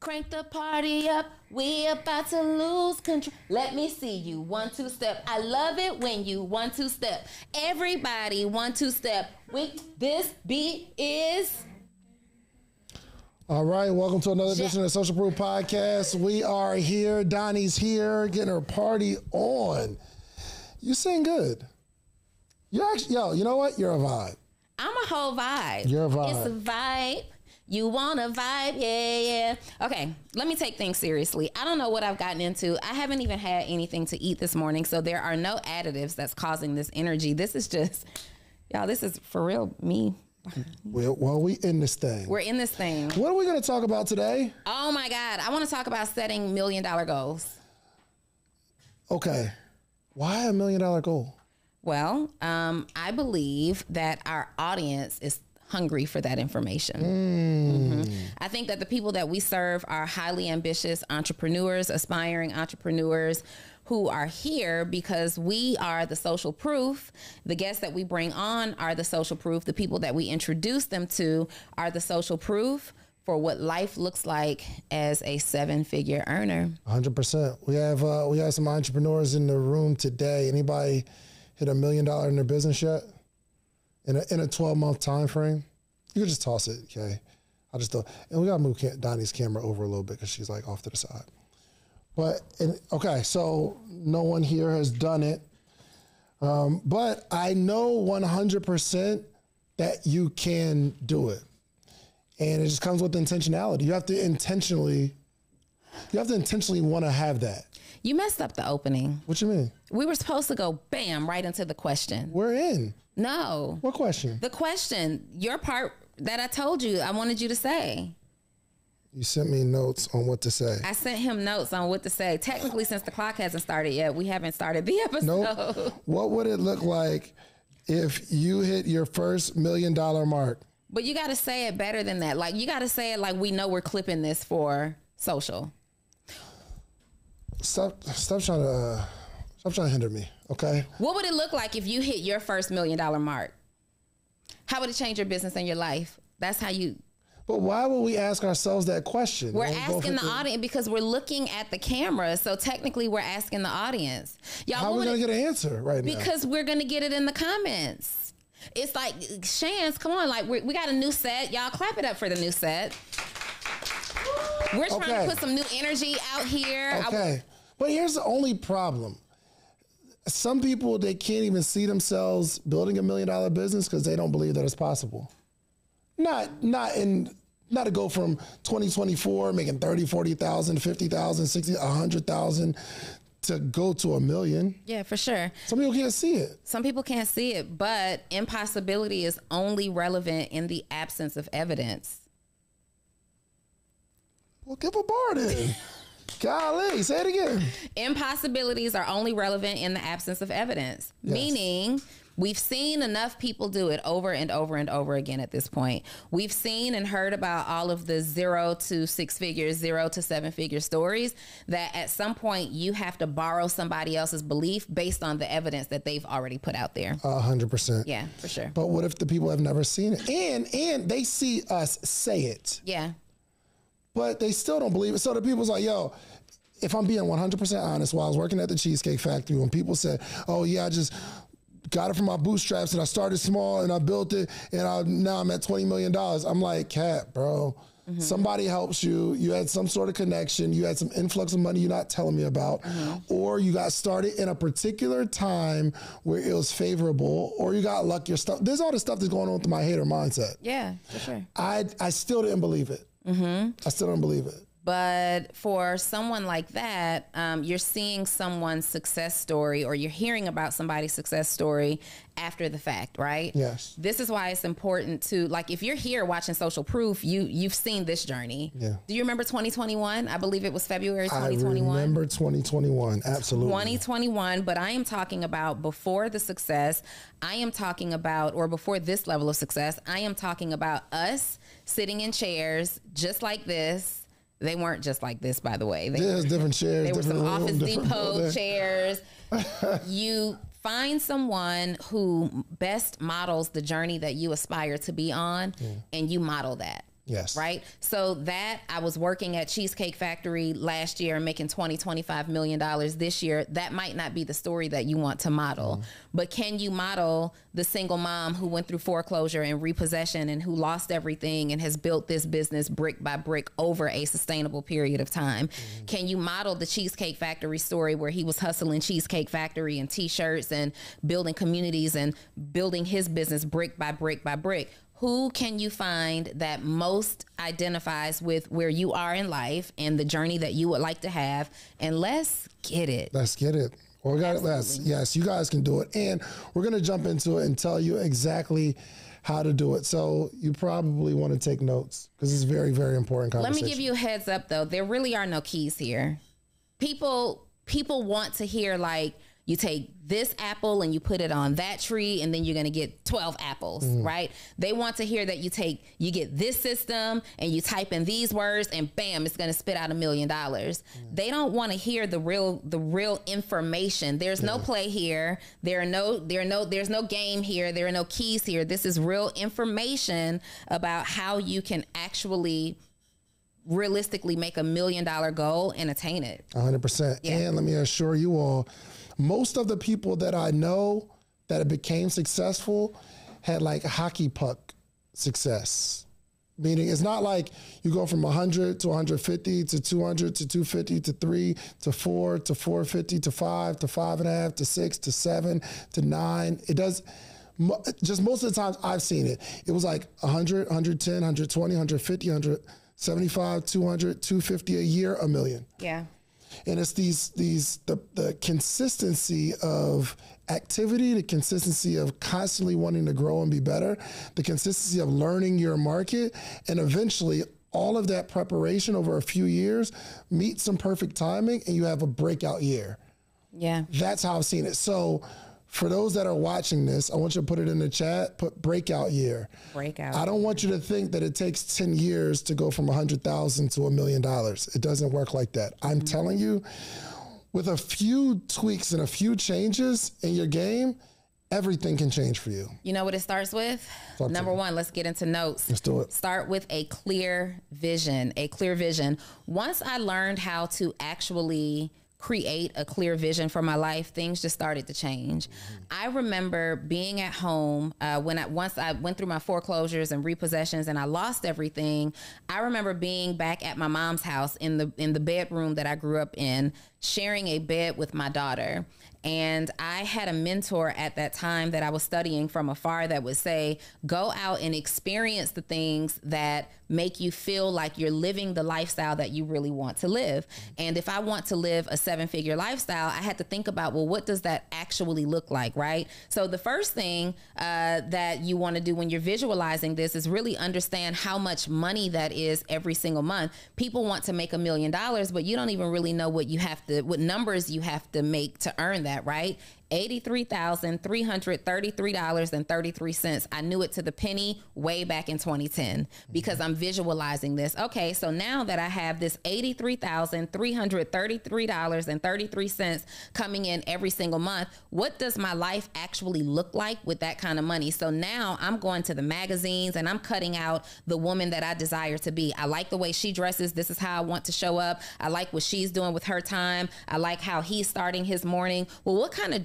Crank the party up, we about to lose control. Let me see you 1-2 step. I love it when you 1-2 step. Everybody 1-2 step. This beat is... All right, welcome to another edition of the Social Proof Podcast. We are here. Donnie's here, getting her party on. You sing good. You're actually, you know what? You're a vibe. I'm a whole vibe. You're a vibe. It's a vibe. You want a vibe? Yeah. Okay, let me take things seriously. I don't know what I've gotten into. I haven't even had anything to eat this morning, so there are no additives that's causing this energy. This is just, y'all, this is for real me. Well, we in this thing. We're in this thing. What are we going to talk about today? Oh, my God. I want to talk about setting $1 million goals. Okay. Why a $1 million goal? Well, I believe that our audience is hungry for that information. I think that the people that we serve are highly ambitious entrepreneurs, aspiring entrepreneurs who are here because we are the social proof. The guests that we bring on are the social proof. The people that we introduce them to are the social proof for what life looks like as a 7-figure earner. 100%. We have some entrepreneurs in the room today. Anybody hit $1 million in their business yet? In a 12-month time frame? You can just toss it, okay? I just thought, and we gotta move Donnie's camera over a little bit because she's like off to the side. But, okay, so no one here has done it. But I know 100% that you can do it. And it just comes with intentionality. You have to intentionally want to have that. You messed up the opening. What you mean? We were supposed to go bam right into the question. We're in. No. What question? The question, your part that I told you, I wanted you to say. You sent me notes on what to say. I sent him notes on what to say. Technically, since the clock hasn't started yet, we haven't started the episode. Nope. What would it look like if you hit your first $1 million mark? But you got to say it better than that. Like, you got to say it like we know we're clipping this for social. Stop trying to hinder me, okay? What would it look like if you hit your first $1 million mark? How would it change your business and your life? That's how you... But why would we ask ourselves that question? We're asking the audience because we're looking at the camera. So technically we're asking the audience. Y'all, how are we going to get an answer right now? Because we're going to get it in the comments. It's like, Shans, come on. Like, we got a new set. Y'all clap it up for the new set. We're trying to put some new energy out here. Okay. But here's the only problem. Some people, they can't even see themselves building $1 million business because they don't believe that it's possible. Not to go from 2024 making 30, 40,000, 50,000, 60, 100,000 to go to $1 million. Yeah, for sure. Some people can't see it. Some people can't see it, but impossibility is only relevant in the absence of evidence. Well, give a bar then. Golly, say it again. Impossibilities are only relevant in the absence of evidence, meaning we've seen enough people do it over and over and over again at this point. We've seen and heard about all of the 0 to 6 figures, 0 to 7 figure stories that at some point you have to borrow somebody else's belief based on the evidence that they've already put out there. 100%. Yeah, for sure. But what if the people have never seen it? And they see us say it. Yeah. But they still don't believe it. So the people's like, yo, if I'm being 100% honest, while I was working at the Cheesecake Factory, when people said, oh yeah, I just got it from my bootstraps and I started small and I built it and now I'm at $20 million. I'm like, Cat, bro, somebody helps you. You had some sort of connection. You had some influx of money you're not telling me about. Or you got started in a particular time where it was favorable, or you got lucky or stuff. There's all this stuff that's going on with my hater mindset. Yeah, for sure. I still didn't believe it. I still don't believe it. But for someone like that, you're seeing someone's success story, or you're hearing about somebody's success story after the fact, right? Yes. This is why it's important to, like, if you're here watching Social Proof, you've seen this journey. Yeah. Do you remember 2021? I believe it was February 2021. I remember 2021, absolutely. 2021, but I am talking about before the success. I am talking about, or before this level of success, I am talking about us sitting in chairs just like this. They weren't just like this, by the way. There's different chairs. They were some Office Depot chairs. You find someone who best models the journey that you aspire to be on, and you model that. Yes. Right. So that I was working at Cheesecake Factory last year, making $25 million this year. That might not be the story that you want to model, but can you model the single mom who went through foreclosure and repossession and who lost everything and has built this business brick by brick over a sustainable period of time? Can you model the Cheesecake Factory story where he was hustling Cheesecake Factory and t-shirts and building communities and building his business brick by brick by brick? Who can you find that most identifies with where you are in life and the journey that you would like to have? And let's get it. Let's get it. Well, we got it. Yes, you guys can do it. And we're going to jump into it and tell you exactly how to do it. So you probably want to take notes because it's very, very important conversation. Let me give you a heads up, though. There really are no keys here. People want to hear, like, you take this apple and you put it on that tree and then you're going to get 12 apples, right? They want to hear that you get this system and you type in these words and bam, it's going to spit out $1 million. They don't want to hear the real information. There's no play here. There's no game here. There are no keys here. This is real information about how you can actually realistically make $1 million goal and attain it. 100%. Yeah. And let me assure you all, most of the people that I know that became successful had like hockey puck success. Meaning it's not like you go from 100 to 150 to 200 to 250 to 3 to 4 to 450 to 5 to 5.5 to 6 to 7 to 9. It does. Just most of the times I've seen it, it was like 100, 110, 120, 150, 175, 200, 250 a year, $1 million. Yeah. And it's the consistency of activity, the consistency of constantly wanting to grow and be better, the consistency of learning your market, and eventually all of that preparation over a few years meet some perfect timing and you have a breakout year. Yeah. That's how I've seen it. So for those that are watching this, I want you to put it in the chat, put breakout year. Breakout. I don't want you to think that it takes 10 years to go from 100,000 to $1 million. It doesn't work like that. I'm telling you, with a few tweaks and a few changes in your game, everything can change for you. You know what it starts with? Number one, let's get into notes. Let's do it. Start with a clear vision, Once I learned how to actually create a clear vision for my life, things just started to change. I remember being at home once I went through my foreclosures and repossessions and I lost everything. I remember being back at my mom's house in the bedroom that I grew up in, sharing a bed with my daughter. And I had a mentor at that time that I was studying from afar that would say, go out and experience the things that make you feel like you're living the lifestyle that you really want to live. And if I want to live a 7-figure lifestyle, I had to think about, well, what does that actually look like, right? So the first thing that you want to do when you're visualizing this is really understand how much money that is every single month. People want to make $1 million, but you don't even really know what numbers you have to make to earn that, right? $83,333.33. I knew it to the penny way back in 2010 because I'm visualizing this. Okay, so now that I have this $83,333.33 coming in every single month, what does my life actually look like with that kind of money? So now I'm going to the magazines and I'm cutting out the woman that I desire to be. I like the way she dresses. This is how I want to show up. I like what she's doing with her time. I like how he's starting his morning. Well, what kind of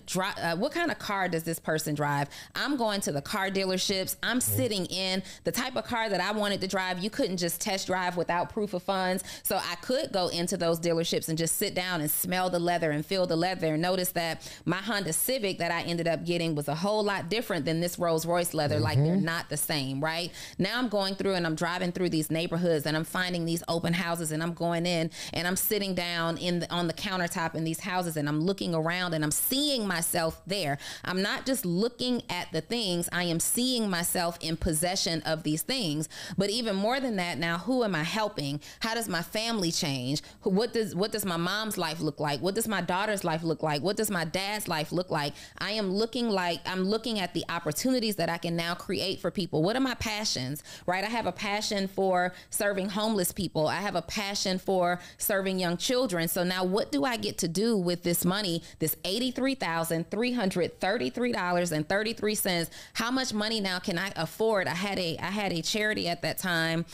car does this person drive? I'm going to the car dealerships. I'm sitting in the type of car that I wanted to drive. You couldn't just test drive without proof of funds. So I could go into those dealerships and just sit down and smell the leather and feel the leather and notice that my Honda Civic that I ended up getting was a whole lot different than this Rolls Royce leather. Like they're not the same, right? Now I'm going through and I'm driving through these neighborhoods and I'm finding these open houses and I'm going in and I'm sitting down on the countertop in these houses and I'm looking around and I'm seeing myself there. I'm not just looking at the things, I am seeing myself in possession of these things. But even more than that, now who am I helping? How does my family change? What does my mom's life look like? What does my daughter's life look like? What does my dad's life look like? I'm looking at the opportunities that I can now create for people. What are my passions, right? I have a passion for serving homeless people. I have a passion for serving young children. So now what do I get to do with this money, this $83,333 $33,333.33. How much money now can I afford? I had a charity at that time.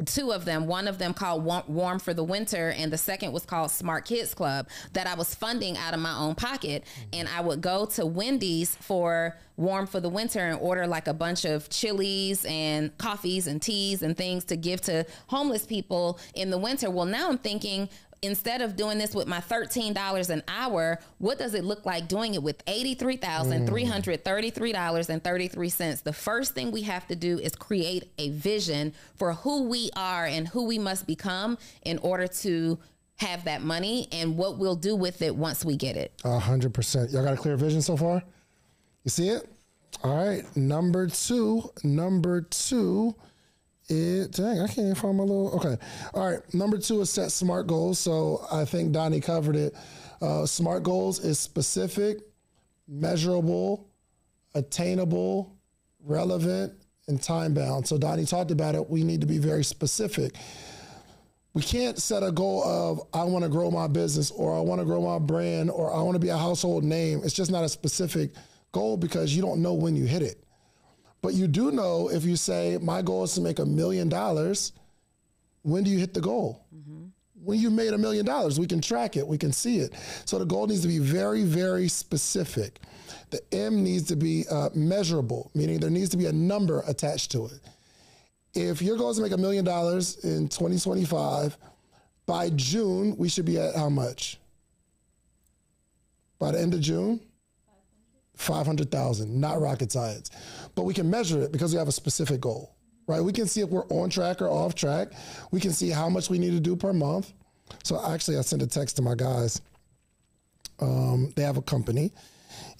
Two of them, one of them called Warm for the Winter, and the second was called Smart Kids Club, that I was funding out of my own pocket. And I would go to Wendy's for Warm for the Winter and order like a bunch of chilies and coffees and teas and things to give to homeless people in the winter. Well, now I'm thinking, instead of doing this with my $13 an hour, what does it look like doing it with $83,333.33? The first thing we have to do is create a vision for who we are and who we must become in order to have that money and what we'll do with it once we get it. 100%. Y'all got a clear vision so far? You see it? All right. Number two dang, I can't even find my little, okay. All right, number 2 is set SMART goals. So I think Donni covered it. SMART goals is specific, measurable, attainable, relevant, and time-bound. So Donni talked about it. We need to be very specific. We can't set a goal of, I want to grow my business, or I want to grow my brand, or I want to be a household name. It's just not a specific goal because you don't know when you hit it. But you do know if you say, my goal is to make $1 million, when do you hit the goal? Mm-hmm. When you made $1 million, we can track it, we can see it. So the goal needs to be very, very specific. The M needs to be measurable, meaning there needs to be a number attached to it. If your goal is to make $1 million in 2025, by June, we should be at how much? By the end of June? 500,000, not rocket science. But we can measure it because we have a specific goal, right? We can see if we're on track or off track. We can see how much we need to do per month. So actually, I sent a text to my guys. They have a company,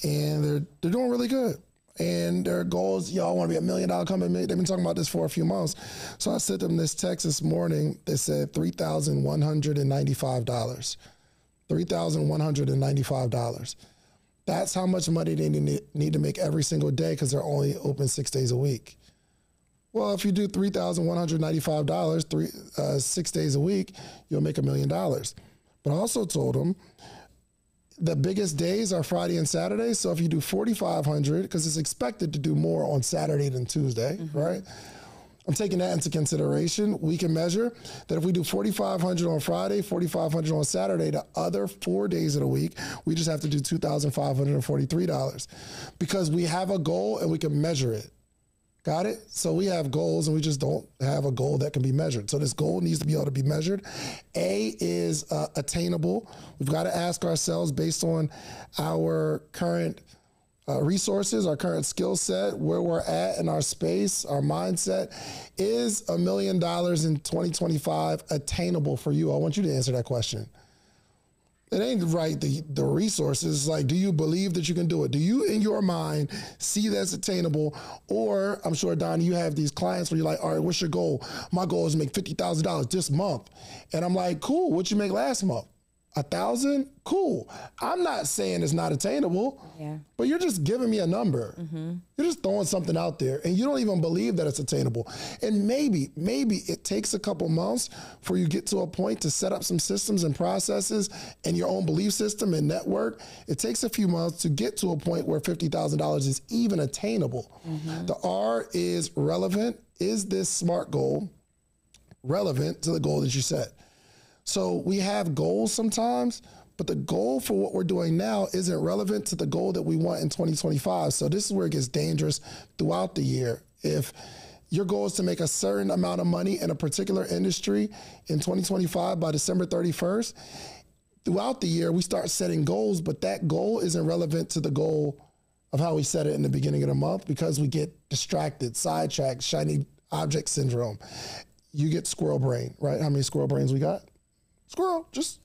and they're doing really good. And their goals, y'all want to be $1 million company. They've been talking about this for a few months. So I sent them this text this morning. They said $3,195. $3,195. That's how much money they need to make every single day because they're only open 6 days a week. Well, if you do $3,195, 6 days a week, you'll make $1 million. But I also told them the biggest days are Friday and Saturday. So if you do 4,500, because it's expected to do more on Saturday than Tuesday, mm-hmm. right? I'm taking that into consideration. We can measure that if we do 4,500 on Friday, 4,500 on Saturday, the other 4 days of the week, we just have to do $2,543 because we have a goal and we can measure it. Got it? So we have goals and we just don't have a goal that can be measured. So this goal needs to be able to be measured. A is attainable. We've got to ask ourselves based on our current resources, our current skill set, where we're at in our space, our mindset. Is $1 million in 2025 attainable for you? I want you to answer that question. It ain't right, the resources. Like, do you believe that you can do it? Do you, in your mind, see that's attainable? Or, I'm sure, Donni, you have these clients where you're like, all right, what's your goal? My goal is to make $50,000 this month. And I'm like, cool, what'd you make last month? 1,000? Cool. I'm not saying it's not attainable, but you're just giving me a number. Mm-hmm. You're just throwing something out there and you don't even believe that it's attainable. And maybe it takes a couple months for you get to a point to set up some systems and processes and your own belief system and network. It takes a few months to get to a point where $50,000 is even attainable. Mm-hmm. The R is relevant. Is this SMART goal relevant to the goal that you set? So we have goals sometimes, but the goal for what we're doing now isn't relevant to the goal that we want in 2025. So this is where it gets dangerous throughout the year. If your goal is to make a certain amount of money in a particular industry in 2025 by December 31st, throughout the year, we start setting goals, but that goal isn't relevant to the goal of how we set it in the beginning of the month because we get distracted, sidetracked, shiny object syndrome. You get squirrel brain, right? How many squirrel brains we got? Squirrel, just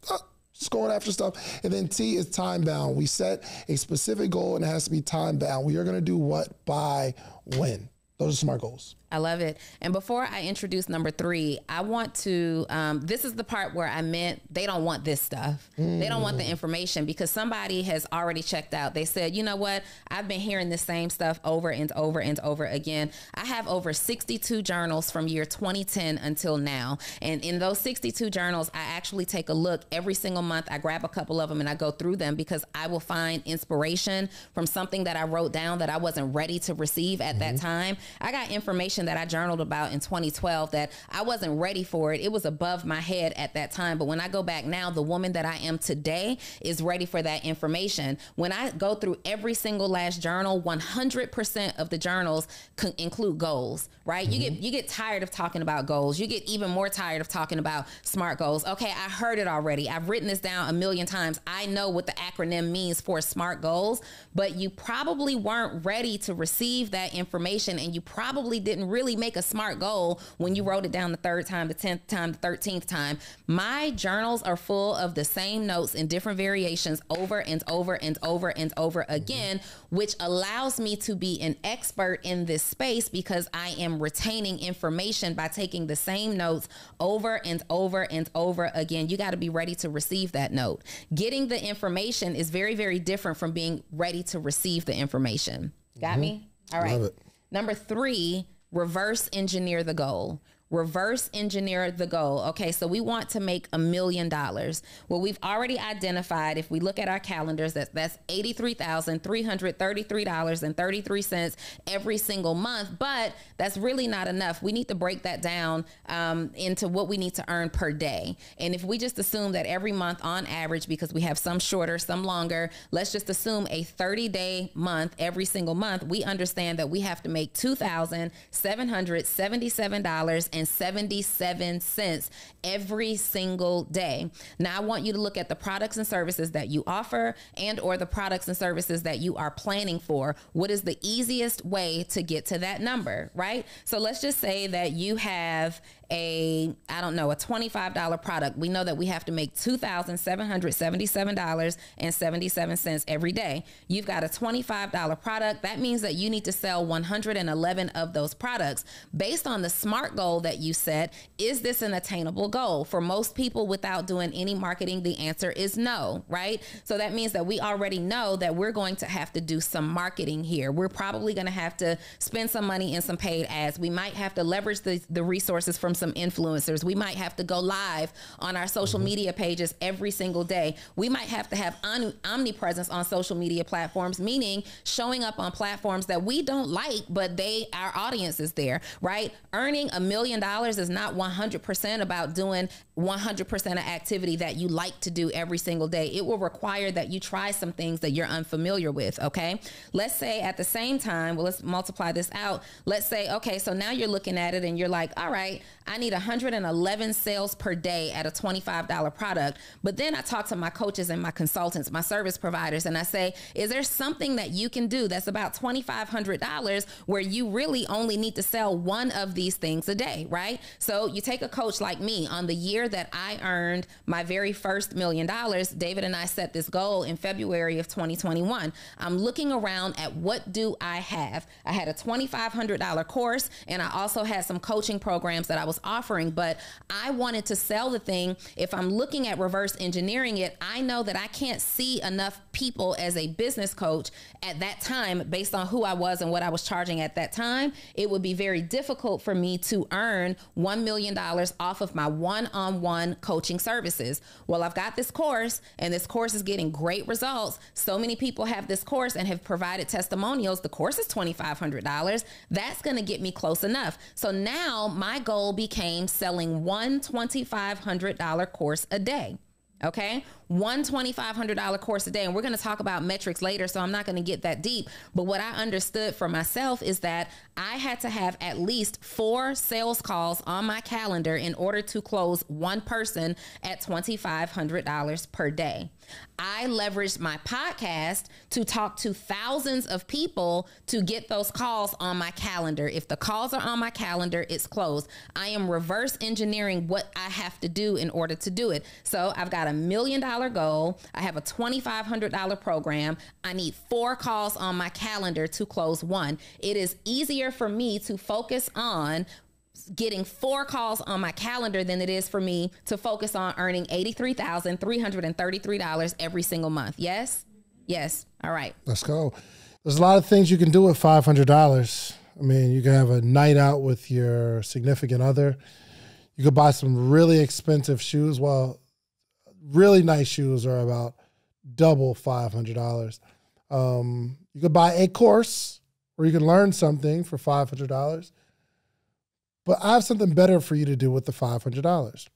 going after stuff. And then T is time bound. We set a specific goal and it has to be time bound. We are going to do what by when. Those are SMART goals. I love it. And before I introduce number 3, I want to, this is the part where I meant they don't want this stuff. They don't want the information because somebody has already checked out. They said, you know what? I've been hearing the same stuff over and over and over again. I have over 62 journals from year 2010 until now. And in those 62 journals, I actually take a look every single month. I grab a couple of them and I go through them because I will find inspiration from something that I wrote down that I wasn't ready to receive at that time. I got information that I journaled about in 2012 that I wasn't ready for it. It was above my head at that time. But when I go back now, the woman that I am today is ready for that information. When I go through every single last journal, 100% of the journals include goals, right? You get tired of talking about goals. You get even more tired of talking about SMART goals. Okay, I heard it already. I've written this down a million times. I know what the acronym means for SMART goals, but you probably weren't ready to receive that information, and you probably didn't really make a SMART goal when you wrote it down the 3rd time, the 10th time, the 13th time. My journals are full of the same notes in different variations over and over and over and over again, which allows me to be an expert in this space because I am retaining information by taking the same notes over and over and over again. You got to be ready to receive that note. Getting the information is very, very different from being ready to receive the information. Got me? All right. Number 3, reverse engineer the goal. Reverse engineer the goal. Okay, so we want to make $1 million. Well, we've already identified, if we look at our calendars, that's $83,333.33 every single month, but that's really not enough. We need to break that down into what we need to earn per day. And if we just assume that every month on average, because we have some shorter, some longer, let's just assume a 30-day month every single month, we understand that we have to make $2,777.77 every single day. Now, I want you to look at the products and services that you offer and or the products and services that you are planning for. What is the easiest way to get to that number, right? So let's just say that you have a $25 product. We know that we have to make $2,777.77 every day. You've got a $25 product. That means that you need to sell 111 of those products. Based on the SMART goal that you set, is this an attainable goal? For most people, without doing any marketing, the answer is no, right? So that means that we already know that we're going to have to do some marketing here. We're probably going to have to spend some money in some paid ads. We might have to leverage the resources from some influencers. We might have to go live on our social media pages every single day. We might have to have omnipresence on social media platforms, meaning showing up on platforms that we don't like, but our audience is there, right? Earning $1 million is not 100% about doing 100% of activity that you like to do every single day. It will require that you try some things that you're unfamiliar with, okay? Let's say at the same time, well, let's multiply this out. Let's say, okay, so now you're looking at it and you're like, all right, I need 111 sales per day at a $25 product. But then I talk to my coaches and my consultants, my service providers, and I say, is there something that you can do that's about $2,500 where you really only need to sell one of these things a day, right? So you take a coach like me. On the year that I earned my very first $1 million, David and I set this goal in February of 2021. I'm looking around at what do I have? I had a $2,500 course, and I also had some coaching programs that I was offering, but I wanted to sell the thing. If I'm looking at reverse engineering it, I know that I can't see enough people as a business coach at that time based on who I was and what I was charging at that time. It would be very difficult for me to earn $1 million off of my one-on-one coaching services. Well, I've got this course, and this course is getting great results. So many people have this course and have provided testimonials. The course is $2,500. That's going to get me close enough. So now my goal became selling one $2,500 course a day. Okay, one $2,500 course a day. And we're going to talk about metrics later, so I'm not going to get that deep. But what I understood for myself is that I had to have at least 4 sales calls on my calendar in order to close one person at $2,500 per day. I leveraged my podcast to talk to thousands of people to get those calls on my calendar. If the calls are on my calendar, it's closed. I am reverse engineering what I have to do in order to do it. So I've got $1 million $1,000 goal. I have a $2,500 program. I need 4 calls on my calendar to close 1. It is easier for me to focus on getting 4 calls on my calendar than it is for me to focus on earning $83,333 every single month. Yes? Yes. All right. Let's go. There's a lot of things you can do with $500. I mean, you can have a night out with your significant other. You could buy some really expensive shoes. Well, really nice shoes are about double $500. You could buy a course where you can learn something for $500. But I have something better for you to do with the $500.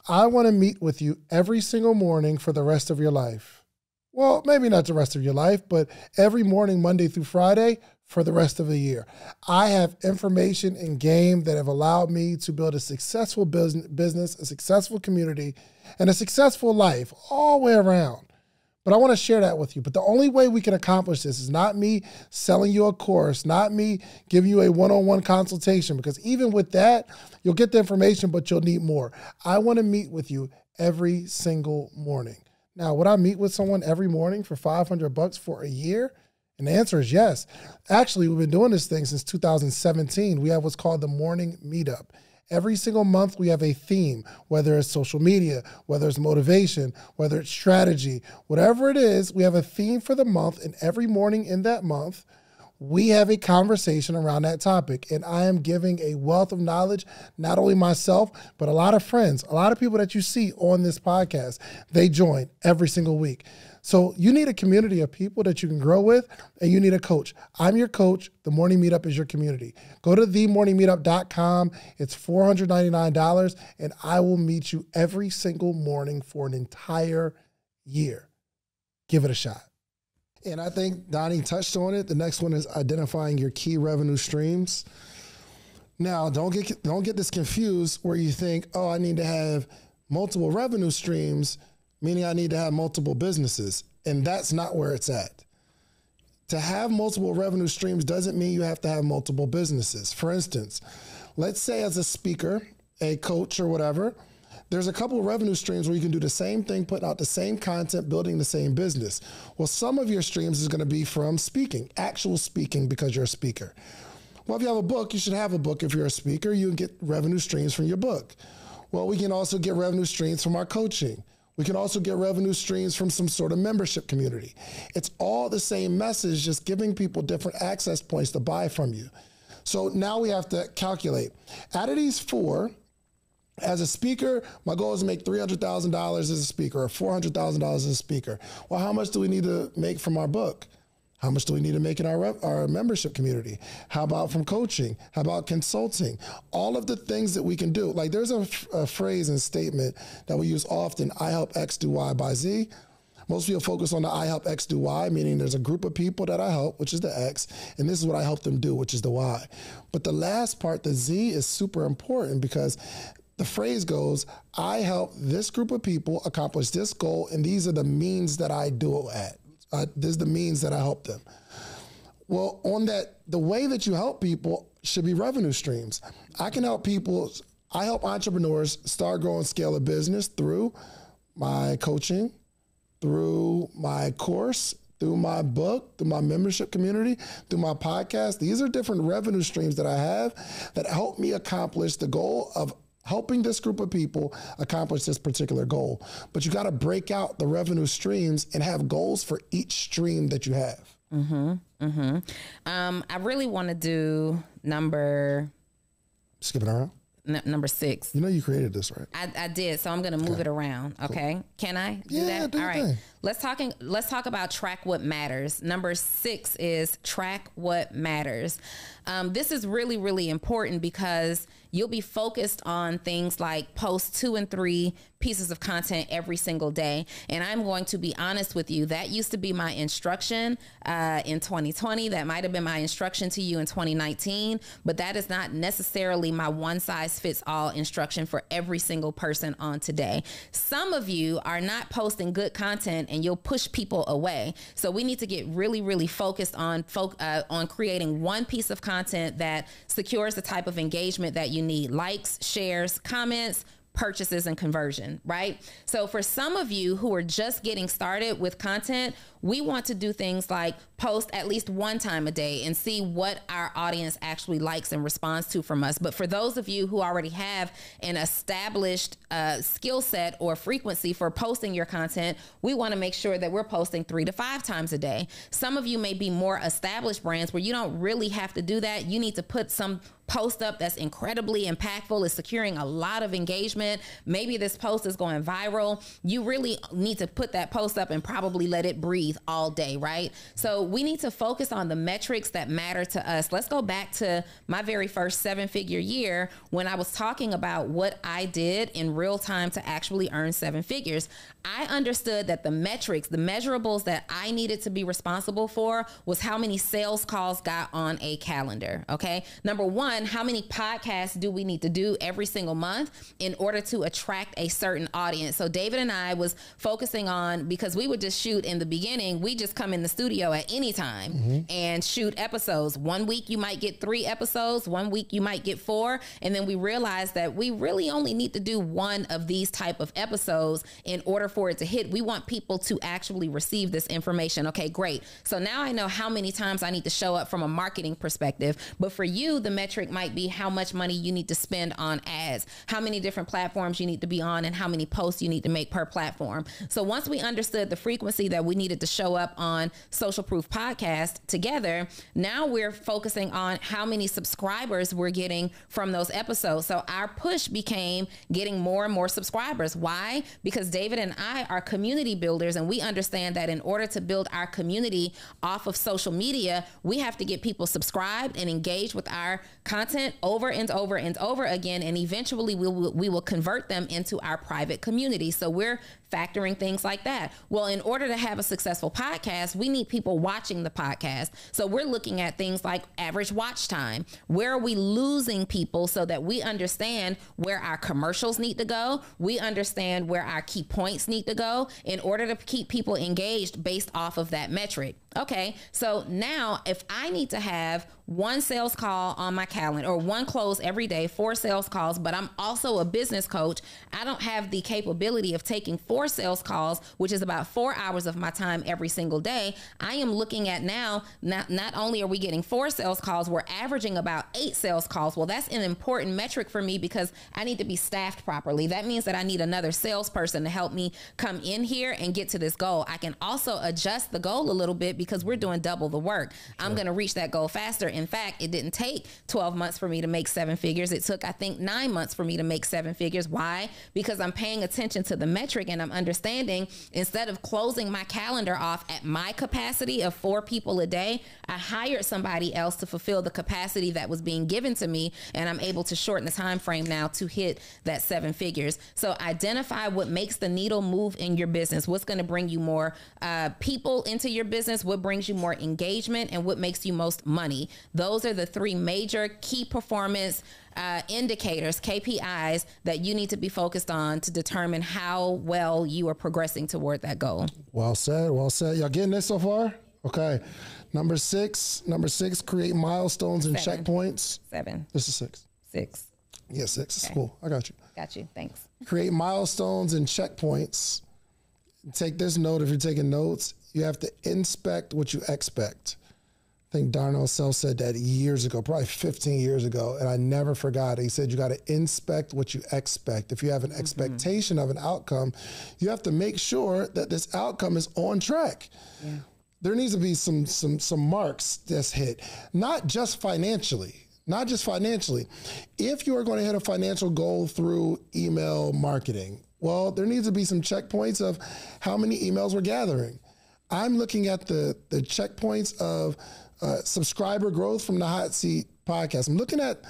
I want to meet with you every single morning for the rest of your life. Well, maybe not the rest of your life, but every morning, Monday through Friday, for the rest of the year. I have information and game that have allowed me to build a successful business, a successful community, and a successful life all the way around. But I want to share that with you. But the only way we can accomplish this is not me selling you a course, not me giving you a one-on-one consultation, because even with that, you'll get the information, but you'll need more. I want to meet with you every single morning. Now, would I meet with someone every morning for $500 for a year? And the answer is yes. Actually, we've been doing this thing since 2017. We have what's called the morning meetup. Every single month, we have a theme, whether it's social media, whether it's motivation, whether it's strategy, whatever it is, we have a theme for the month. And every morning in that month, we have a conversation around that topic. And I am giving a wealth of knowledge, not only myself, but a lot of friends, a lot of people that you see on this podcast. They join every single week. So you need a community of people that you can grow with, and you need a coach. I'm your coach. The Morning Meetup is your community. Go to themorningmeetup.com. It's $499, and I will meet you every single morning for an entire year. Give it a shot. And I think Donni touched on it. The next one is identifying your key revenue streams. Now, don't get this confused where you think, oh, I need to have multiple revenue streams, meaning I need to have multiple businesses. And that's not where it's at. To have multiple revenue streams doesn't mean you have to have multiple businesses. For instance, let's say as a speaker, a coach or whatever, there's a couple of revenue streams where you can do the same thing, putting out the same content, building the same business. Well, some of your streams is going to be from speaking, actual speaking, because you're a speaker. Well, if you have a book, you should have a book. If you're a speaker, you can get revenue streams from your book. Well, we can also get revenue streams from our coaching. We can also get revenue streams from some sort of membership community. It's all the same message, just giving people different access points to buy from you. So now we have to calculate. Out of these 4, as a speaker, my goal is to make $300,000 as a speaker or $400,000 as a speaker. Well, how much do we need to make from our book? How much do we need to make in our membership community? How about from coaching? How about consulting? All of the things that we can do. Like there's a phrase and statement that we use often, I help X do Y by Z. Most people focus on the I help X do Y, meaning there's a group of people that I help, which is the X, and this is what I help them do, which is the Y. But the last part, the Z, is super important because the phrase goes, I help this group of people accomplish this goal, and these are the means that I do it at. This is the means that I help them. Well, on that, the way that you help people should be revenue streams. I help entrepreneurs start, grow, and scale a business through my coaching, through my course, through my book, through my membership community, through my podcast. These are different revenue streams that I have that help me accomplish the goal of helping this group of people accomplish this particular goal. But you got to break out the revenue streams and have goals for each stream that you have. I really want to do number... Skipping around? Number 6. You know you created this, right? I did, so I'm going to move it around. Okay, cool. Can I do that? Do all right. Thing. Let's talk about track what matters. Number 6 is track what matters. This is really, really important because you'll be focused on things like post 2 and 3 pieces of content every single day. And I'm going to be honest with you, that used to be my instruction in 2020. That might have been my instruction to you in 2019, but that is not necessarily my one size fits all instruction for every single person on today. Some of you are not posting good content and you'll push people away. So we need to get really, really focused on creating one piece of content that secures the type of engagement that you need. Likes, shares, comments, purchases and conversion, right? So for some of you who are just getting started with content, we want to do things like post at least one time a day and see what our audience actually likes and responds to from us. But for those of you who already have an established skill set or frequency for posting your content, we want to make sure that we're posting 3 to 5 times a day. Some of you may be more established brands where you don't really have to do that. You need to put some post up that's incredibly impactful, is securing a lot of engagement. Maybe this post is going viral. You really need to put that post up and probably let it breathe all day, right? So we need to focus on the metrics that matter to us. Let's go back to my very first 7-figure year when I was talking about what I did in real time to actually earn 7 figures. I understood that the metrics, the measurables that I needed to be responsible for was how many sales calls got on a calendar, okay? Number one, how many podcasts do we need to do every single month in order to attract a certain audience? So David and I was focusing on, because we would just shoot in the beginning, we just come in the studio at any time and shoot episodes. One week you might get 3 episodes, one week you might get 4. And then we realized that we really only need to do 1 of these type of episodes in order for it to hit. We want people to actually receive this information. Okay, great. So now I know how many times I need to show up from a marketing perspective. But for you, the metric might be how much money you need to spend on ads, how many different platforms you need to be on, and how many posts you need to make per platform. So once we understood the frequency that we needed to show up on Social Proof Podcast together, now we're focusing on how many subscribers we're getting from those episodes. So our push became getting more and more subscribers. Why? Because David and I are community builders, and we understand that in order to build our community off of social media, we have to get people subscribed and engaged with our content over and over and over again, and eventually we will convert them into our private community. So we're factoring things like that. Well, in order to have a successful podcast, we need people watching the podcast. So we're looking at things like average watch time. Where are we losing people so that we understand where our commercials need to go? We understand where our key points need to go in order to keep people engaged based off of that metric. Okay, so now if I need to have 1 sales call on my calendar or 1 close every day, 4 sales calls, but I'm also a business coach, I don't have the capability of taking 4 sales calls, which is about 4 hours of my time every single day. I am looking at now, not only are we getting 4 sales calls, we're averaging about 8 sales calls. Well, that's an important metric for me because I need to be staffed properly. That means that I need another salesperson to help me come in here and get to this goal. I can also adjust the goal a little bit because we're doing double the work. Sure. I'm going to reach that goal faster. In fact, it didn't take 12 months for me to make 7 figures. It took, I think, 9 months for me to make 7 figures. Why? Because I'm paying attention to the metric and I'm understanding, instead of closing my calendar off at my capacity of 4 people a day, I hired somebody else to fulfill the capacity that was being given to me, and I'm able to shorten the time frame now to hit that 7 figures. So identify what makes the needle move in your business. What's going to bring you more people into your business? What brings you more engagement? And what makes you most money? Those are the 3 major key performance indicators, KPIs, that you need to be focused on to determine how well you are progressing toward that goal. Well said. Well said. Y'all getting this so far? Okay. Number six, create milestones and 7. checkpoints. 7. This is 6. 6. Yeah, 6. Okay. Cool. I got you. Got you. Thanks. Create milestones and checkpoints. Take this note if you're taking notes. You have to inspect what you expect. I think Darnell Self said that years ago, probably 15 years ago, and I never forgot it. He said you got to inspect what you expect. If you have an expectation of an outcome, you have to make sure that this outcome is on track. Yeah. There needs to be some marks that's hit, not just financially. If you are going to hit a financial goal through email marketing, well, there needs to be some checkpoints of how many emails we're gathering. I'm looking at the checkpoints of subscriber growth from the Hot Seat podcast. I'm looking at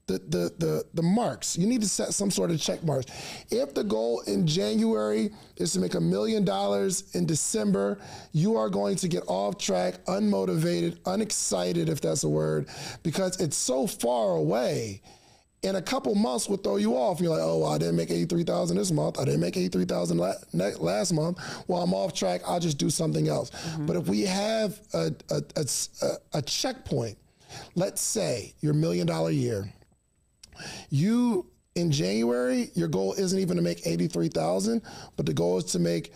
the marks. You need to set some sort of check marks. If the goal in January is to make $1 million in December, you are going to get off track, unmotivated, unexcited, if that's a word, because it's so far away. In a couple months will throw you off. You're like, oh, well, I didn't make $83,000 this month. I didn't make $83,000 last month. Well, I'm off track. I'll just do something else. But if we have a checkpoint, let's say your $1 million year, you in January, your goal isn't even to make 83,000, but the goal is to make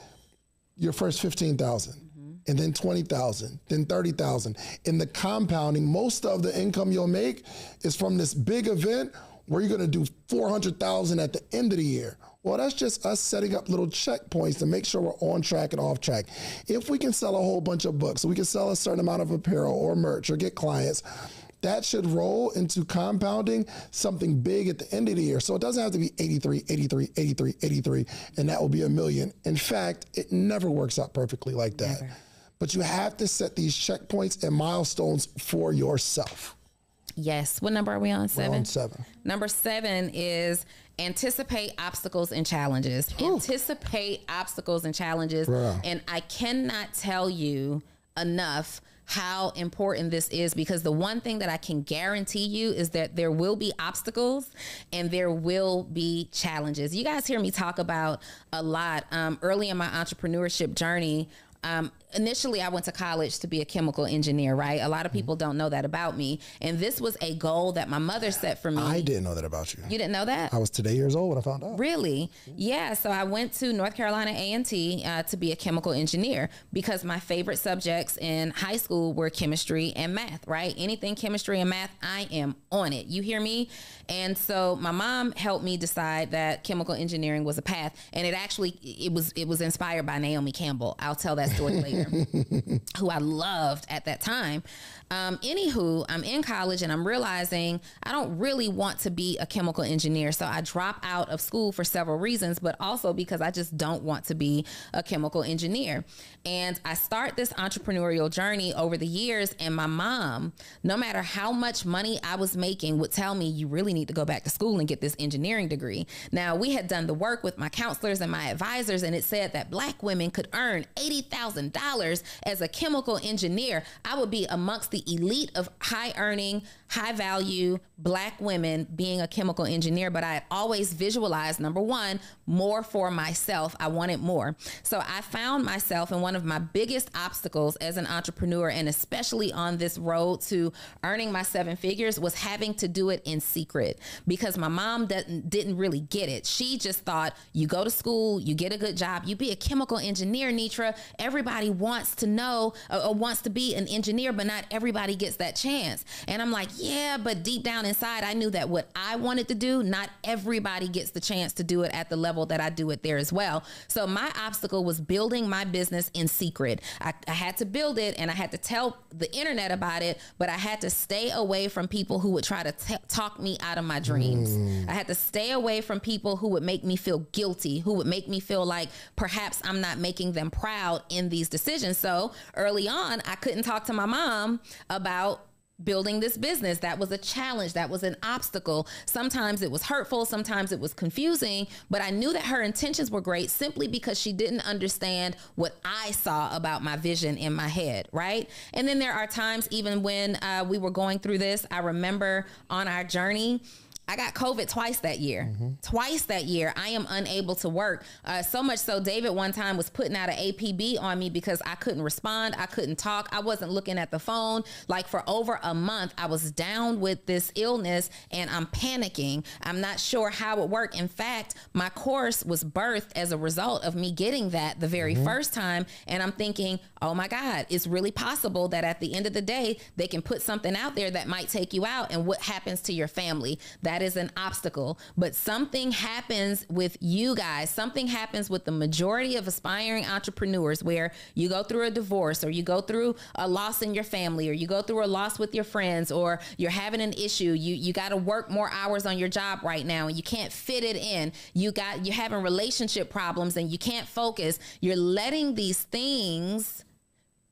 your first 15,000. And then 20,000, then 30,000. In the compounding, most of the income you'll make is from this big event where you're gonna do 400,000 at the end of the year. Well, that's just us setting up little checkpoints to make sure we're on track and off track. If we can sell a whole bunch of books, so we can sell a certain amount of apparel or merch or get clients, that should roll into compounding something big at the end of the year. So it doesn't have to be 83, 83, 83, 83, and that will be $1 million. In fact, it never works out perfectly like that. Never. But you have to set these checkpoints and milestones for yourself. Yes. What number are we on? 7? We're on 7. Number 7 is anticipate obstacles and challenges. Ooh. Anticipate obstacles and challenges. Bruh. And I cannot tell you enough how important this is, because the one thing that I can guarantee you is that there will be obstacles and there will be challenges. You guys hear me talk about a lot early in my entrepreneurship journey. Initially, I went to college to be a chemical engineer, right? A lot of people don't know that about me. And this was a goal that my mother set for me. I didn't know that about you. You didn't know that? I was today years old when I found out. Really? Yeah. So I went to North Carolina A&T to be a chemical engineer because my favorite subjects in high school were chemistry and math, right? Anything chemistry and math, I am on it. You hear me? And so my mom helped me decide that chemical engineering was a path. And it was inspired by Naomi Campbell. I'll tell that story later. Who I loved at that time. Anywho, I'm in college and I'm realizing I don't really want to be a chemical engineer. So I drop out of school for several reasons, but also because I just don't want to be a chemical engineer. And I start this entrepreneurial journey over the years, and my mom, no matter how much money I was making, would tell me, you really need to go back to school and get this engineering degree. Now, we had done the work with my counselors and my advisors, and it said that Black women could earn $80,000 as a chemical engineer. I would be amongst the elite of high earning, high value Black women being a chemical engineer, but I had always visualized, number one, more for myself. I wanted more. So I found myself in one of my biggest obstacles as an entrepreneur, and especially on this road to earning my 7 figures, was having to do it in secret, because my mom didn't really get it. She just thought, you go to school, you get a good job, you be a chemical engineer, Nitra. Everybody wants to know or wants to be an engineer, but not everybody gets that chance. And I'm like, yeah, but deep down inside, I knew that what I wanted to do, not everybody gets the chance to do it at the level that I do it there as well. So my obstacle was building my business in secret. I had to build it, and I had to tell the internet about it, but I had to stay away from people who would try to talk me out of my dreams. I had to stay away from people who would make me feel guilty, who would make me feel like perhaps I'm not making them proud in these decisions. So early on, I couldn't talk to my mom about building this business. That was a challenge. That was an obstacle. Sometimes it was hurtful. Sometimes it was confusing, but I knew that her intentions were great simply because she didn't understand what I saw about my vision in my head. Right. And then there are times, even when we were going through this, I remember on our journey, I got COVID twice that year. Twice that year, I am unable to work. So much so, David one time was putting out an APB on me because I couldn't respond. I couldn't talk. I wasn't looking at the phone. Like for over a month, I was down with this illness and I'm panicking. I'm not sure how it worked. In fact, my course was birthed as a result of me getting that the very first time. And I'm thinking, oh my God, it's really possible that at the end of the day, they can put something out there that might take you out. And what happens to your family? That is an obstacle. But something happens with you guys. Something happens with the majority of aspiring entrepreneurs where you go through a divorce, or you go through a loss in your family, or you go through a loss with your friends, or you're having an issue. You got to work more hours on your job right now and you can't fit it in. You're having relationship problems and you can't focus. You're letting these things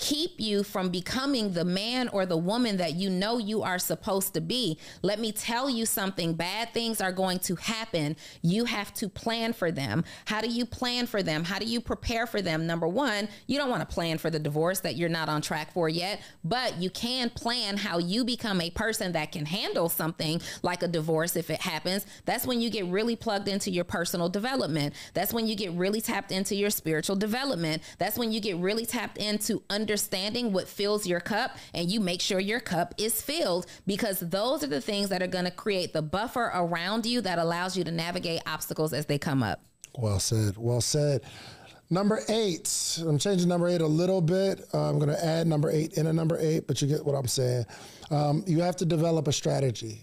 keep you from becoming the man or the woman that you know you are supposed to be. Let me tell you something. Bad things are going to happen. You have to plan for them. How do you plan for them? How do you prepare for them? Number one, you don't want to plan for the divorce that you're not on track for yet, but you can plan how you become a person that can handle something like a divorce if it happens. That's when you get really plugged into your personal development. That's when you get really tapped into your spiritual development. That's when you get really tapped into understanding what fills your cup, and you make sure your cup is filled, because those are the things that are going to create the buffer around you that allows you to navigate obstacles as they come up. Well said. Well said. Number 8. I'm changing number 8 a little bit. I'm going to add number 8 in a number 8, but you get what I'm saying. You have to develop a strategy.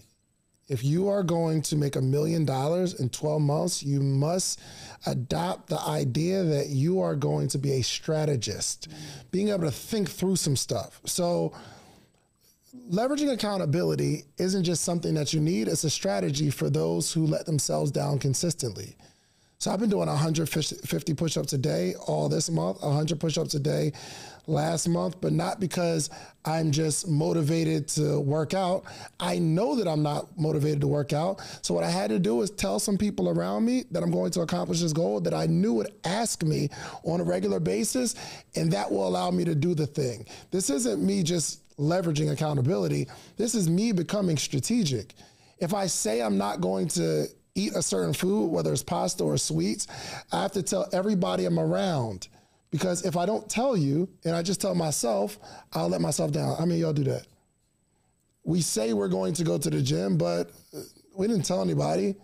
If you are going to make $1 million in 12 months, you must adopt the idea that you are going to be a strategist, being able to think through some stuff. So leveraging accountability isn't just something that you need. It's a strategy for those who let themselves down consistently. So I've been doing 150 push-ups a day all this month, 100 push-ups a day last month, but not because I'm just motivated to work out. I know that I'm not motivated to work out. So what I had to do is tell some people around me that I'm going to accomplish this goal that I knew would ask me on a regular basis, and that will allow me to do the thing. This isn't me just leveraging accountability. This is me becoming strategic. If I say I'm not going to eat a certain food, whether it's pasta or sweets, I have to tell everybody I'm around. Because if I don't tell you and I just tell myself, I'll let myself down. I mean, y'all do that. We say we're going to go to the gym, but we didn't tell anybody,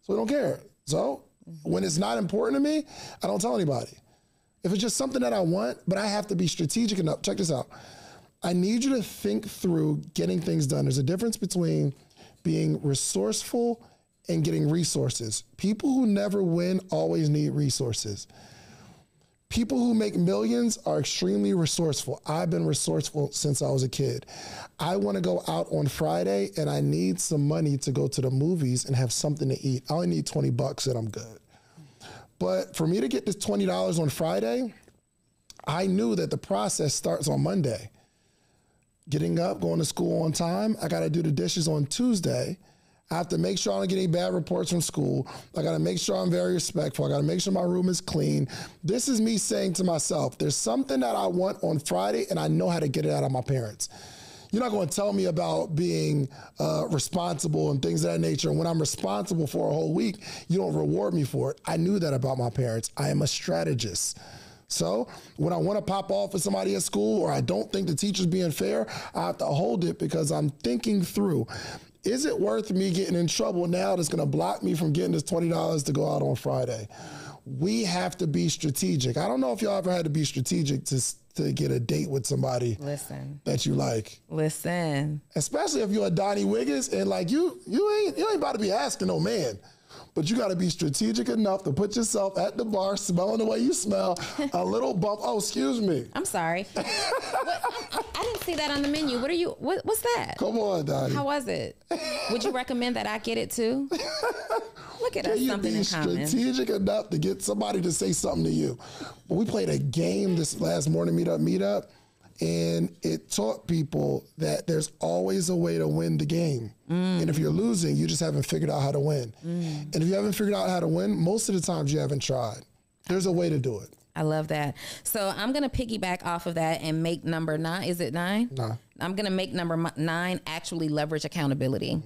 so we don't care. So when it's not important to me, I don't tell anybody. If it's just something that I want, but I have to be strategic enough. Check this out. I need you to think through getting things done. There's a difference between being resourceful and getting resources. People who never win always need resources. People who make millions are extremely resourceful. I've been resourceful since I was a kid. I want to go out on Friday and I need some money to go to the movies and have something to eat. I only need $20 and I'm good. But for me to get this $20 on Friday, I knew that the process starts on Monday. Getting up, going to school on time. I got to do the dishes on Tuesday. I have to make sure I don't get any bad reports from school. I got to make sure I'm very respectful. I got to make sure my room is clean. This is me saying to myself, there's something that I want on Friday and I know how to get it out of my parents. You're not going to tell me about being responsible and things of that nature. And when I'm responsible for a whole week, you don't reward me for it. I knew that about my parents. I am a strategist. So when I want to pop off with somebody at school or I don't think the teacher's being fair, I have to hold it because I'm thinking through. Is it worth me getting in trouble now that's going to block me from getting this $20 to go out on Friday? We have to be strategic. I don't know if y'all ever had to be strategic to get a date with somebody that you like. Listen. Especially if you're a Donni Wiggins and like you ain't about to be asking no man. But you got to be strategic enough to put yourself at the bar, smelling the way you smell, a little bump. Oh, excuse me. I'm sorry. I didn't see that on the menu. What's that? Come on, Donni. How was it? Would you recommend that I get it too? Look at us, something in common. Can you be strategic enough to get somebody to say something to you? But we played a game this last morning, meetup, and it taught people that there's always a way to win the game. And if you're losing, you just haven't figured out how to win. And if you haven't figured out how to win, most of the times you haven't tried. There's a way to do it. I love that. So I'm going to piggyback off of that and make number 9. Is it 9? No. I'm going to make number 9 actually leverage accountability.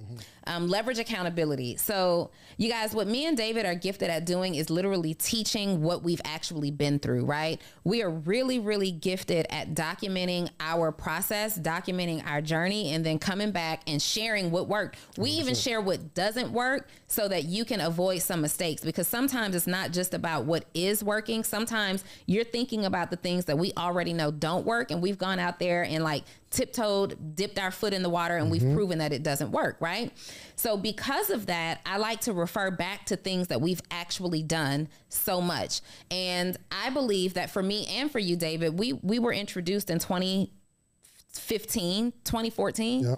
Leverage accountability. So you guys, what me and David are gifted at doing is literally teaching what we've actually been through, right? We are really, really gifted at documenting our process, documenting our journey, and then coming back and sharing what worked. We even share what doesn't work so that you can avoid some mistakes, because sometimes it's not just about what is working. Sometimes you're thinking about the things that we already know don't work, and we've gone out there and like tiptoed, dipped our foot in the water, and we've proven that it doesn't work, right? So because of that, I like to refer back to things that we've actually done so much. And I believe that for me and for you, David, we were introduced in 2014,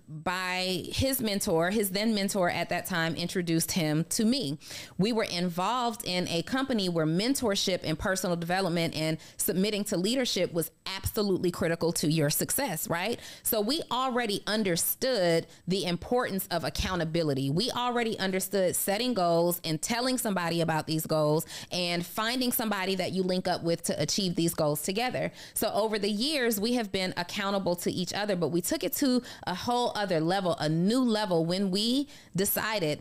by his mentor. His then mentor at that time introduced him to me. We were involved in a company where mentorship and personal development and submitting to leadership was absolutely critical to your success, right? So we already understood the importance of accountability. We already understood setting goals and telling somebody about these goals and finding somebody that you link up with to achieve these goals together. So over the years, we have been accountable to each other, but we took it to a whole other level, a new level when we decided,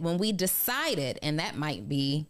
and that might be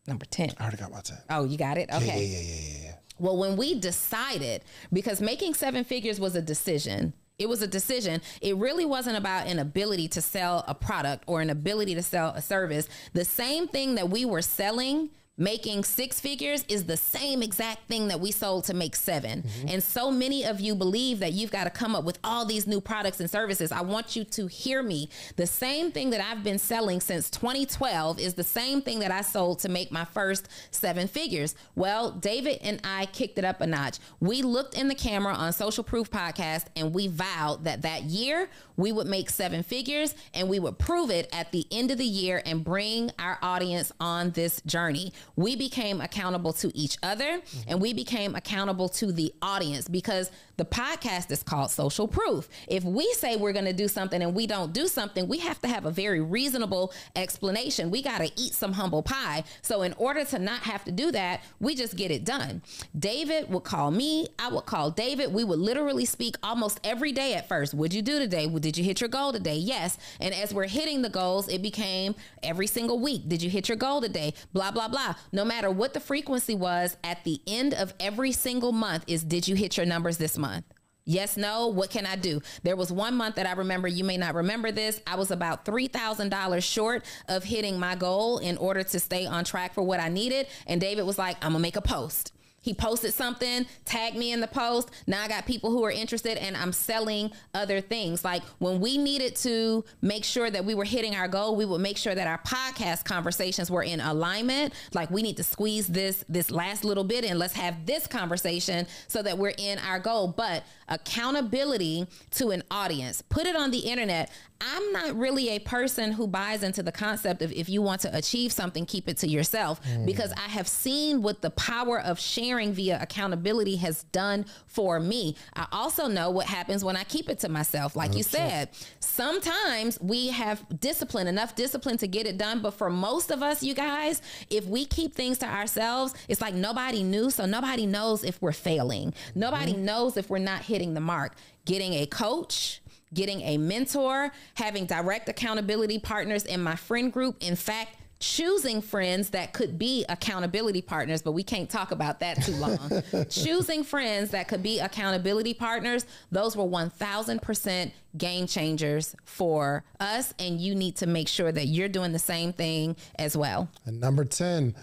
number 10. I already got my 10. Oh, you got it? Okay. Yeah. Well, when we decided, because making 7 figures was a decision. It was a decision. It really wasn't about an ability to sell a product or an ability to sell a service. The same thing that we were selling, making 6 figures, is the same exact thing that we sold to make 7. And so many of you believe that you've got to come up with all these new products and services. I want you to hear me. The same thing that I've been selling since 2012 is the same thing that I sold to make my first 7 figures. Well, David and I kicked it up a notch. We looked in the camera on Social Proof Podcast and we vowed that that year we would make 7 figures and we would prove it at the end of the year and bring our audience on this journey. We became accountable to each other and we became accountable to the audience, because the podcast is called Social Proof. If we say we're going to do something and we don't do something, we have to have a very reasonable explanation. We got to eat some humble pie. So in order to not have to do that, we just get it done. David would call me. I would call David. We would literally speak almost every day at first. What'd you do today? Did you hit your goal today? Yes. And as we're hitting the goals, it became every single week. Did you hit your goal today? Blah, blah, blah. No matter what the frequency was, at the end of every single month is, did you hit your numbers this month? Yes, no, what can I do? There was one month that I remember, you may not remember this. I was about $3,000 short of hitting my goal in order to stay on track for what I needed. And David was like, I'm gonna make a post. He posted something, tagged me in the post. Now I got people who are interested and I'm selling other things. Like when we needed to make sure that we were hitting our goal, we would make sure that our podcast conversations were in alignment. Like we need to squeeze this last little bit and let's have this conversation so that we're in our goal. But accountability to an audience, put it on the internet. I'm not really a person who buys into the concept of if you want to achieve something, keep it to yourself, because I have seen what the power of sharing via accountability has done for me. I also know what happens when I keep it to myself. Like you said, sometimes we have enough discipline to get it done. But for most of us, you guys, if we keep things to ourselves, it's like nobody knew. So nobody knows if we're failing. Nobody knows if we're not hitting the mark. Getting a coach, getting a mentor, having direct accountability partners in my friend group. In fact, choosing friends that could be accountability partners, but we can't talk about that too long. Choosing friends that could be accountability partners, those were 1000% game changers for us. And you need to make sure that you're doing the same thing as well. And number 10,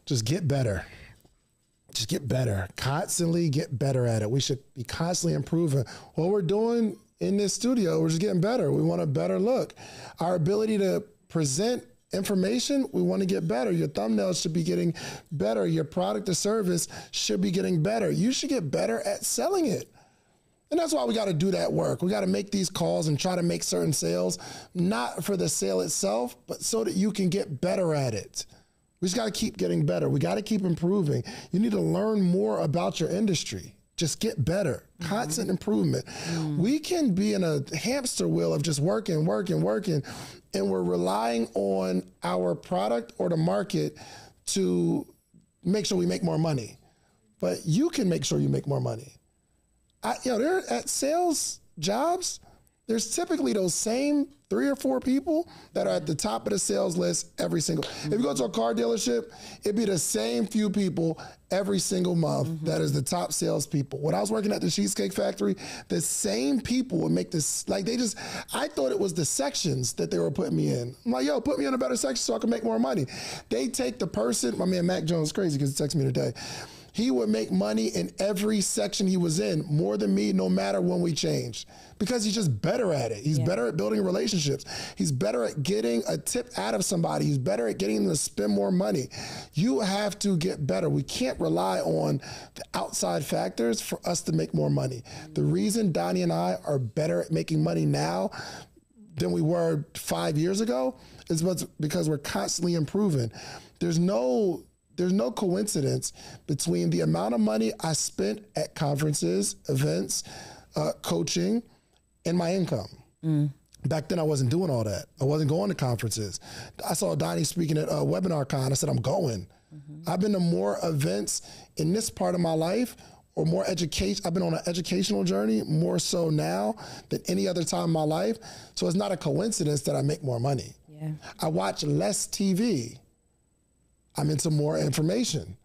just get better. Just get better. Constantly get better at it. We should be constantly improving. What we're doing in this studio, we're just getting better. We want a better look. Our ability to present information, we want to get better. Your thumbnails should be getting better. Your product or service should be getting better. You should get better at selling it. And that's why we got to do that work. We got to make these calls and try to make certain sales, not for the sale itself, but so that you can get better at it. We just got to keep getting better. We got to keep improving. You need to learn more about your industry. Just get better. Constant improvement. We can be in a hamster wheel of just working, and we're relying on our product or the market to make sure we make more money. But you can make sure you make more money. There at sales jobs, there's typically those same 3 or 4 people that are at the top of the sales list every single. If you go to a car dealership, it'd be the same few people every single month that is the top salespeople. When I was working at the Cheesecake Factory, the same people would make this, I thought it was the sections that they were putting me in. I'm like, yo, put me in a better section so I can make more money. They take the person, my man Mac Jones is crazy because he texted me today. He would make money in every section he was in, more than me, no matter when we changed, because he's just better at it. He's better at building relationships. He's better at getting a tip out of somebody. He's better at getting them to spend more money. You have to get better. We can't rely on the outside factors for us to make more money. The reason Donni and I are better at making money now than we were 5 years ago is because we're constantly improving. There's no coincidence between the amount of money I spent at conferences, events, coaching, and my income. Back then, I wasn't doing all that. I wasn't going to conferences. I saw Donni speaking at WebinarCon. I said, I'm going. I've been to more events in this part of my life, or more education. I've been on an educational journey more so now than any other time in my life. So it's not a coincidence that I make more money. I watch less TV. I'm into more information.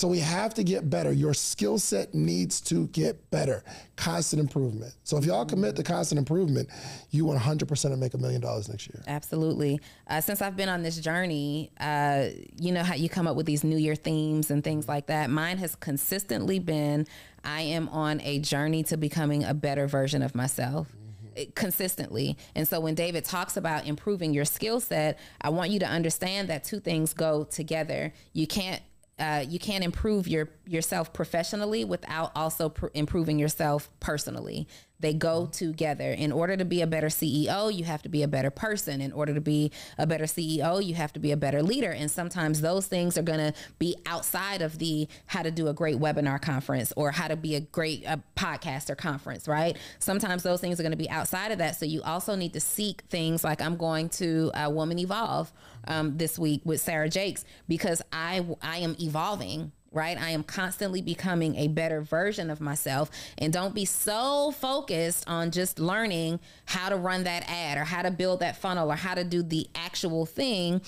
So we have to get better. Your skill set needs to get better. Constant improvement. So if y'all commit to constant improvement, you 100% make $1 million next year. Absolutely. Since I've been on this journey, you know how you come up with these New Year themes and things like that. Mine has consistently been, I am on a journey to becoming a better version of myself. Consistently. And so when David talks about improving your skill set, I want you to understand that two things go together. You can't improve yourself professionally without also improving yourself personally. They go together. In order to be a better CEO, you have to be a better person. In order to be a better CEO, you have to be a better leader. And sometimes those things are going to be outside of the how to do a great webinar conference or how to be a great podcaster conference, right? Sometimes those things are going to be outside of that. So you also need to seek things like I'm going to Woman Evolve this week with Sarah Jakes because I am evolving. Right? I am constantly becoming a better version of myself, and don't be so focused on just learning how to run that ad or how to build that funnel or how to do the actual thing.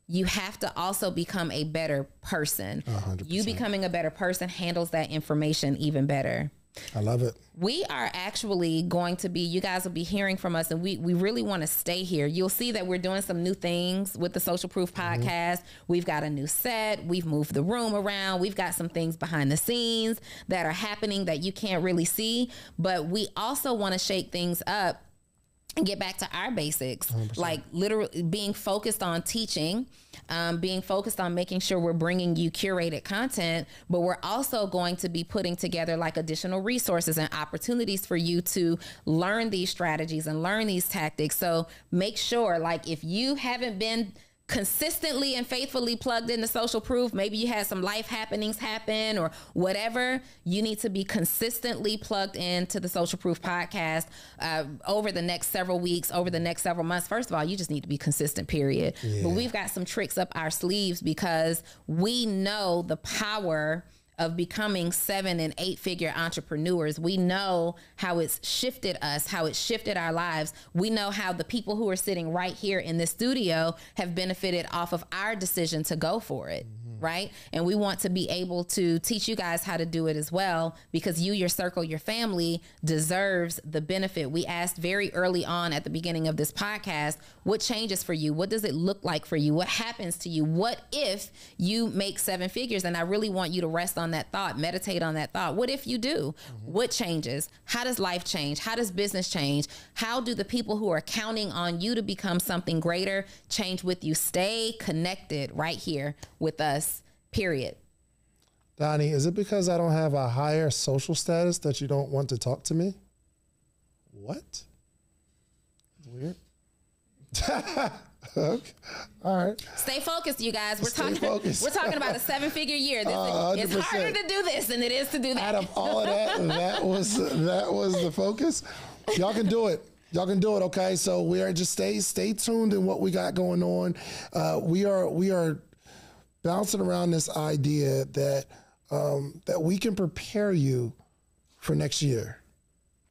You have to also become a better person. 100%. You becoming a better person handles that information even better. I love it. We are actually going to be, you guys will be hearing from us, and we really want to stay here. You'll see that we're doing some new things with the Social Proof podcast. We've got a new set. We've moved the room around. We've got some things behind the scenes that are happening that you can't really see. But we also want to shake things up and get back to our basics, 100%. like literally being focused on teaching, being focused on making sure we're bringing you curated content, but we're also going to be putting together like additional resources and opportunities for you to learn these strategies and learn these tactics. So make sure, like, if you haven't been consistently and faithfully plugged into Social Proof, maybe you had some life happenings happen or whatever, you need to be consistently plugged into the Social Proof podcast over the next several weeks, over the next several months. First of all, you just need to be consistent, period. Yeah. But we've got some tricks up our sleeves because we know the power of becoming 7- and 8-figure entrepreneurs. We know how it's shifted us, how it shifted our lives. We know how the people who are sitting right here in this studio have benefited off of our decision to go for it. Right? And we want to be able to teach you guys how to do it as well, because you, your circle, your family deserves the benefit. We asked very early on at the beginning of this podcast, what changes for you? What does it look like for you? What happens to you? What if you make 7 figures? And I really want you to rest on that thought, meditate on that thought. What if you do? What changes? How does life change? How does business change? How do the people who are counting on you to become something greater change with you? Stay connected right here with us. Period. Donni, is it because I don't have a higher social status that you don't want to talk to me? What? Weird. Okay. All right. Stay focused, you guys. We're Stay talking focused. We're talking about a 7-figure year. It's harder to do this than it is to do that. Out of all of that, that was the focus. Y'all can do it. Y'all can do it, okay? So we are just stay tuned in what we got going on. We are bouncing around this idea that that we can prepare you for next year.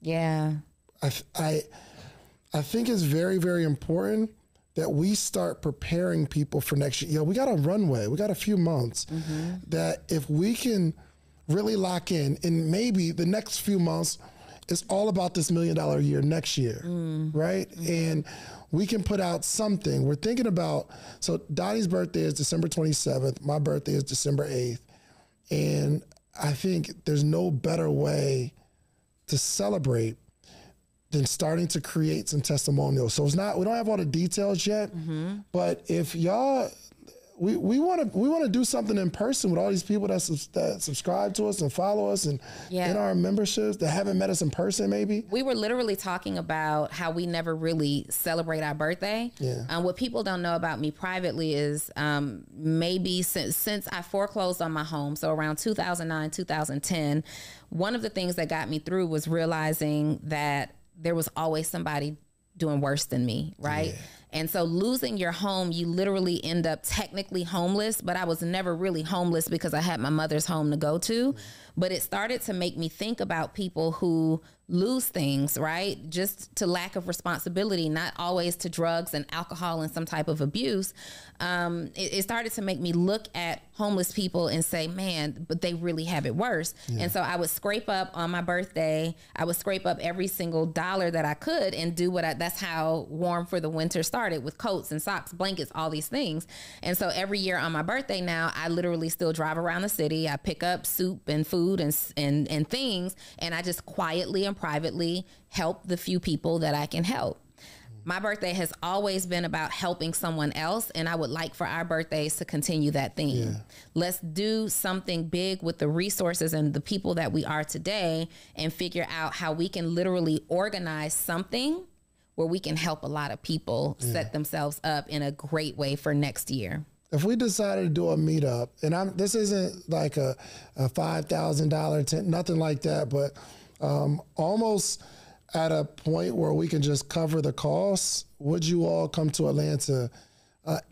Yeah. I think it's very, very important that we start preparing people for next year. We got a runway. We got a few months that if we can really lock in, and maybe the next few months, it's all about this $1 million year next year, right? And we can put out something. We're thinking about, so Donnie's birthday is December 27th. My birthday is December 8th. And I think there's no better way to celebrate than starting to create some testimonials. So we don't have all the details yet, but if y'all, we want to do something in person with all these people that subscribe to us and follow us and in our memberships that haven't met us in person. Maybe we were literally talking about how we never really celebrate our birthday. What people don't know about me privately is maybe since I foreclosed on my home, so around 2009, 2010, one of the things that got me through was realizing that there was always somebody doing worse than me, right? And so losing your home, you literally end up technically homeless, but I was never really homeless because I had my mother's home to go to. But it started to make me think about people who lose things, right? Just to lack of responsibility, not always to drugs and alcohol and some type of abuse. It started to make me look at homeless people and say, man, but they really have it worse. Yeah. And so I would scrape up on my birthday. I would scrape up every single dollar that I could and do that's how Warm for the Winter started, with coats and socks, blankets, all these things. And so every year on my birthday now, I literally still drive around the city. I pick up soup and food and things, and I just quietly and privately help the few people that I can help. My birthday has always been about helping someone else, and I would like for our birthdays to continue that theme. Yeah. Let's do something big with the resources and the people that we are today and figure out how we can literally organize something where we can help a lot of people set themselves up in a great way for next year. If we decided to do a meetup, and this isn't like a $5,000 tent, nothing like that, but almost at a point where we can just cover the costs, would you all come to Atlanta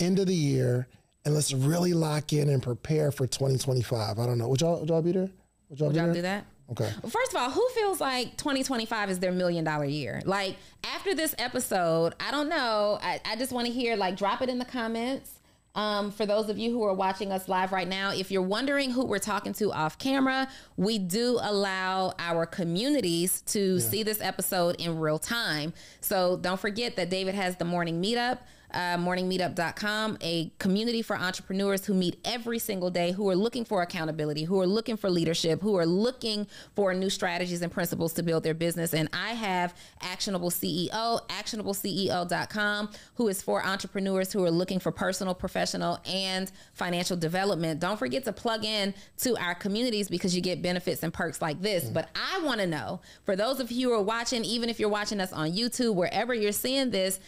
end of the year, and let's really lock in and prepare for 2025? I don't know. Would y'all be there? Would y'all do that? Okay. Well, first of all, who feels like 2025 is their $1 million year? Like, after this episode, I don't know. I just want to hear, like, drop it in the comments. For those of you who are watching us live right now, if you're wondering who we're talking to off camera, we do allow our communities to see this episode in real time. So don't forget that David has the morning meetup. morningmeetup.com, a community for entrepreneurs who meet every single day, who are looking for accountability, who are looking for leadership, who are looking for new strategies and principles to build their business. And I have Actionable CEO, actionableceo.com, who is for entrepreneurs who are looking for personal, professional, and financial development. Don't forget to plug in to our communities because you get benefits and perks like this. But I want to know, for those of you who are watching, even if you're watching us on YouTube, wherever you're seeing this,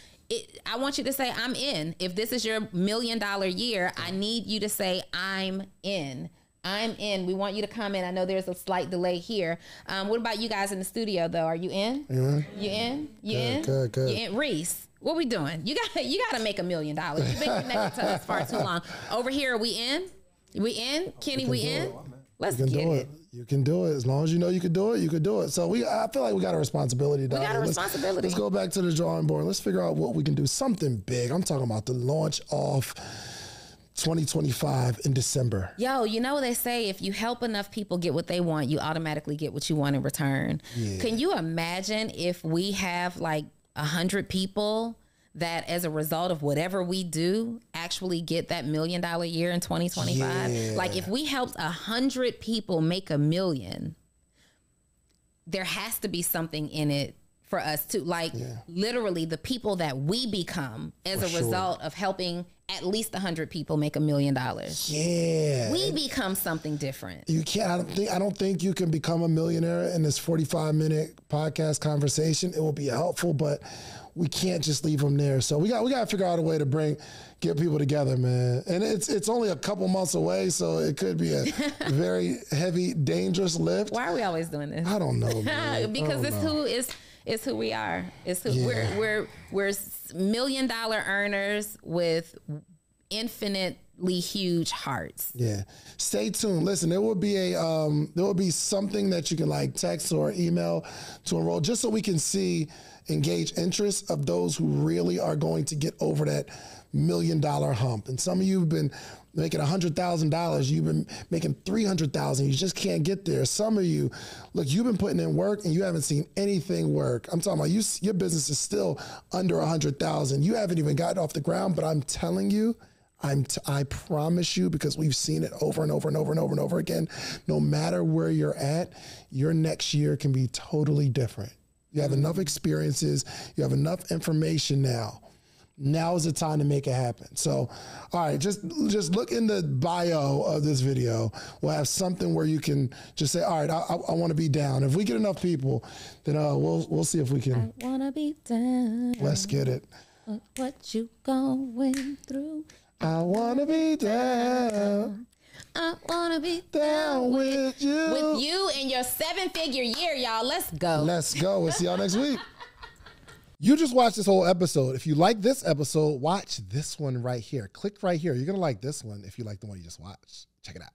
I want you to say, I'm in. If this is your $1 million year, I need you to say, I'm in. I'm in. We want you to comment. I know there's a slight delay here. What about you guys in the studio, though? Are you in? You in? You in? Good. You in? Reese, what we doing? You got to make $1 million. You've been connected to us far too long. Over here, are we in? We in? Kenny, we in? Let's get it. You can do it. As long as you know you can do it, you can do it. So I feel like we got a responsibility. We got a responsibility. Let's go back to the drawing board. Let's figure out what we can do. Something big. I'm talking about the launch of 2025 in December. Yo, you know they say if you help enough people get what they want, you automatically get what you want in return. Yeah. Can you imagine if we have like 100 people that as a result of whatever we do actually get that $1 million year in 2025? Yeah. Like if we helped 100 people make $1 million, there has to be something in it for us too. Like literally the people that we become as a result of helping at least 100 people make $1 million. Yeah. We become something different. You can't, I don't think you can become a millionaire in this 45-minute podcast conversation. It will be helpful, but we can't just leave them there. So we got to figure out a way to get people together, man. And it's only a couple months away, so it could be a very heavy, dangerous lift. Why are we always doing this? I don't know, man. Because it's who we are. It's who we're $1 million earners with infinitely huge hearts. Yeah. Stay tuned. Listen, there will be something that you can like text or email to enroll just so we can engage interest of those who really are going to get over that $1 million hump. And some of you have been making $100,000. You've been making $300,000. You just can't get there. Some of you, look, you've been putting in work and you haven't seen anything work. I'm talking about your business is still under $100,000. You haven't even gotten off the ground, but I'm telling you, I promise you, because we've seen it over and over and over and over and over again, no matter where you're at, your next year can be totally different. You have enough experiences. You have enough information now. Now is the time to make it happen. So, all right, just look in the bio of this video. We'll have something where you can just say, all right, I want to be down. If we get enough people, then we'll see if we can. I want to be down. Let's get it. What you going through? I want to be down. I want to be down with you. With you and your 7-figure year, y'all. Let's go. Let's go. We'll see y'all next week. You just watched this whole episode. If you like this episode, watch this one right here. Click right here. You're going to like this one if you like the one you just watched. Check it out.